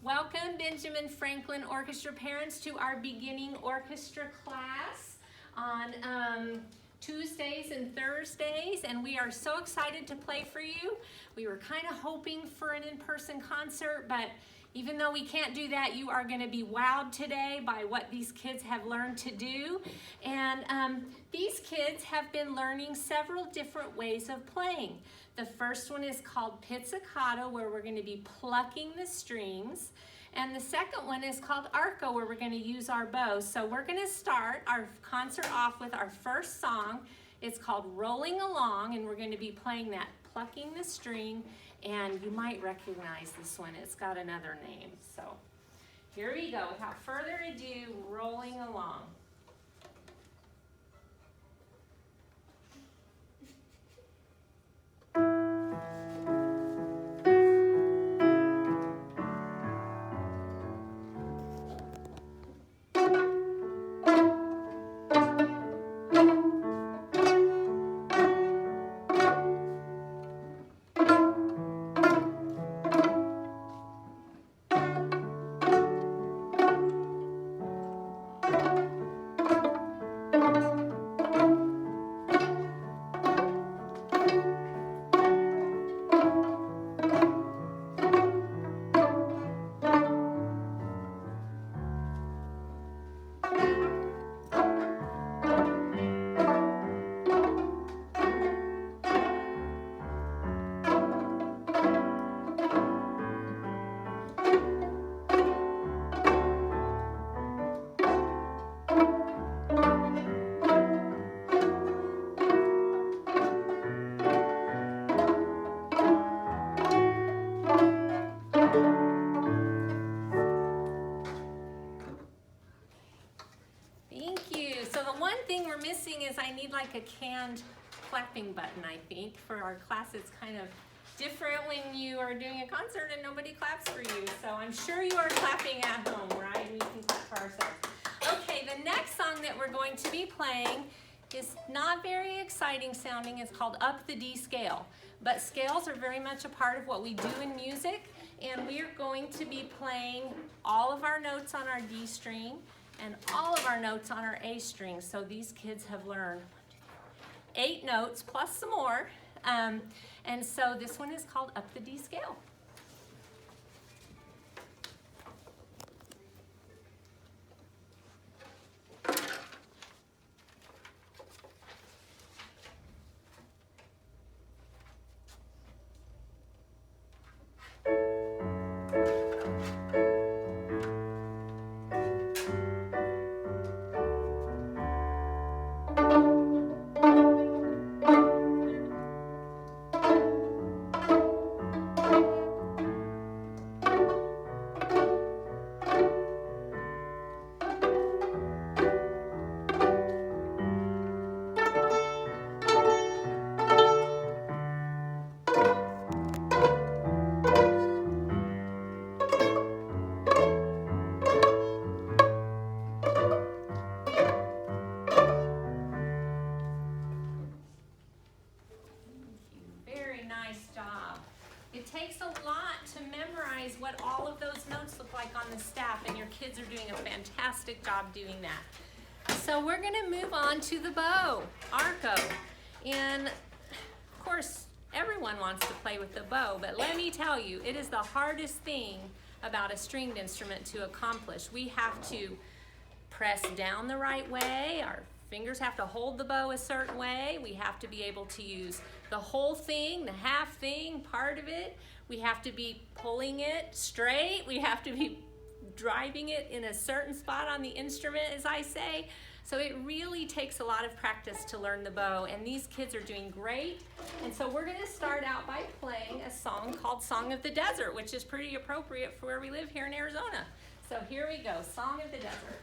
Welcome, Benjamin Franklin Orchestra parents, to our beginning orchestra class on Tuesdays and Thursdays, and we are so excited to play for you. We were kind of hoping for an in-person concert, but even though we can't do that, you are going to be wowed today by what these kids have learned to do. And these kids have been learning several different ways of playing. The first one is called pizzicato, where we're going to be plucking the strings. And the second one is called Arco, where we're going to use our bow. So we're going to start our concert off with our first song. It's called Rolling Along, and we're going to be playing that, plucking the string. And you might recognize this one. It's got another name. So here we go. Without further ado, Rolling Along. I need like a canned clapping button, I think, for our class. It's kind of different when you are doing a concert and nobody claps for you. So I'm sure you are clapping at home, right? And we can clap for ourselves. Okay, the next song that we're going to be playing is not very exciting sounding. It's called Up the D Scale. But scales are very much a part of what we do in music. And we are going to be playing all of our notes on our D string and all of our notes on our A string. So these kids have learned 8 notes plus some more. And so this one is called Up the D Scale. What all of those notes look like on the staff, and your kids are doing a fantastic job doing that. So we're going to move on to the bow, Arco. And of course, everyone wants to play with the bow, but let me tell you, it is the hardest thing about a stringed instrument to accomplish. We have to press down the right way. Our fingers have to hold the bow a certain way. We have to be able to use the whole thing, the half thing, part of it. We have to be pulling it straight. We have to be driving it in a certain spot on the instrument, as I say. So it really takes a lot of practice to learn the bow, and these kids are doing great. And so we're going to start out by playing a song called Song of the Desert, which is pretty appropriate for where we live here in Arizona. So here we go, Song of the Desert.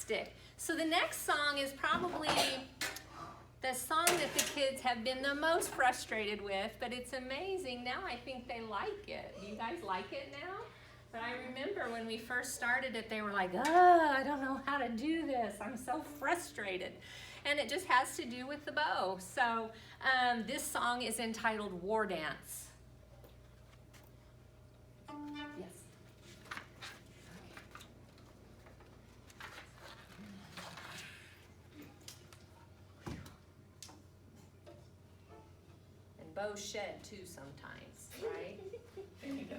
Fantastic. So the next song is probably the song that the kids have been the most frustrated with, but it's amazing. Now I think they like it. Do you guys like it now? But I remember when we first started it, they were like, oh, I don't know how to do this. I'm so frustrated. And it just has to do with the bow. So this song is entitled War Dance. Yes. And bows shed too sometimes, right? There you go.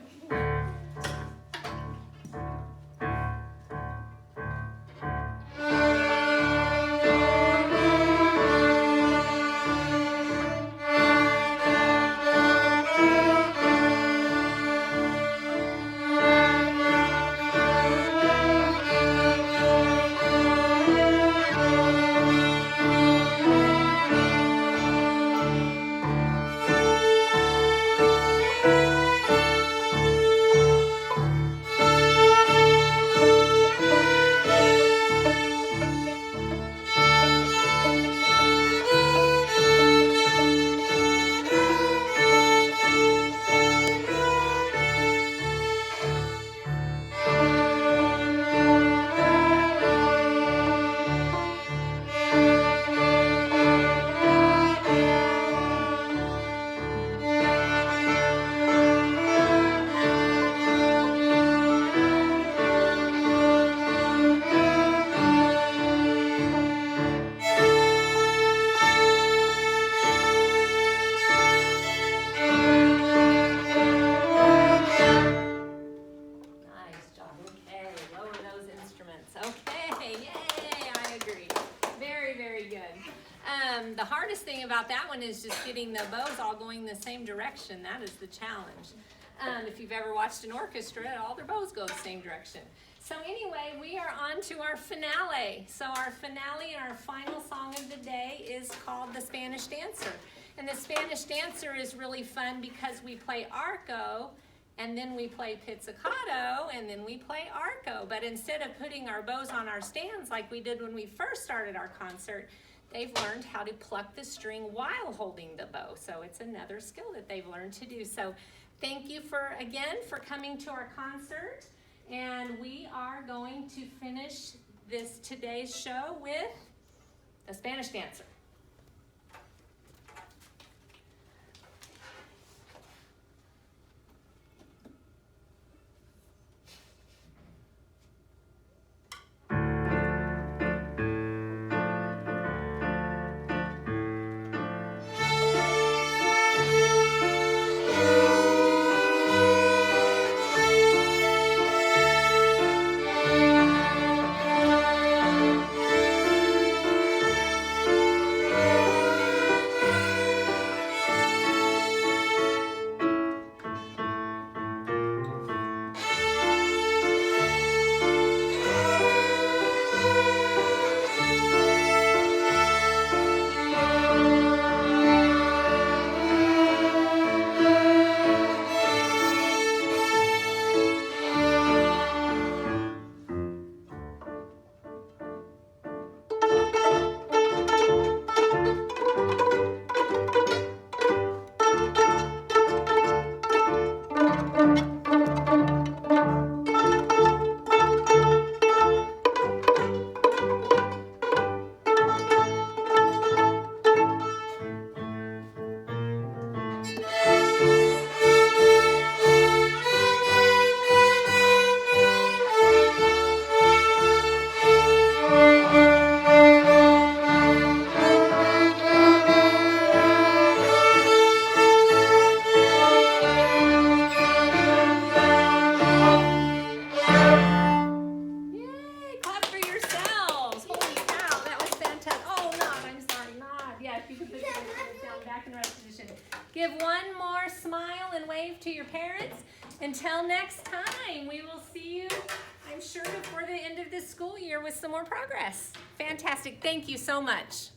The hardest thing about that one is just getting the bows all going the same direction. That is the challenge. If you've ever watched an orchestra, all their bows go the same direction. So anyway, we are on to our finale. So our finale and our final song of the day is called The Spanish Dancer. And the Spanish Dancer is really fun because we play Arco, and then we play pizzicato, and then we play Arco. But instead of putting our bows on our stands like we did when we first started our concert, they've learned how to pluck the string while holding the bow. So it's another skill that they've learned to do. So thank you again for coming to our concert. And we are going to finish today's show with The Spanish Dancer. Give one more smile and wave to your parents. Until next time, we will see you, I'm sure, before the end of this school year with some more progress. Fantastic. Thank you so much.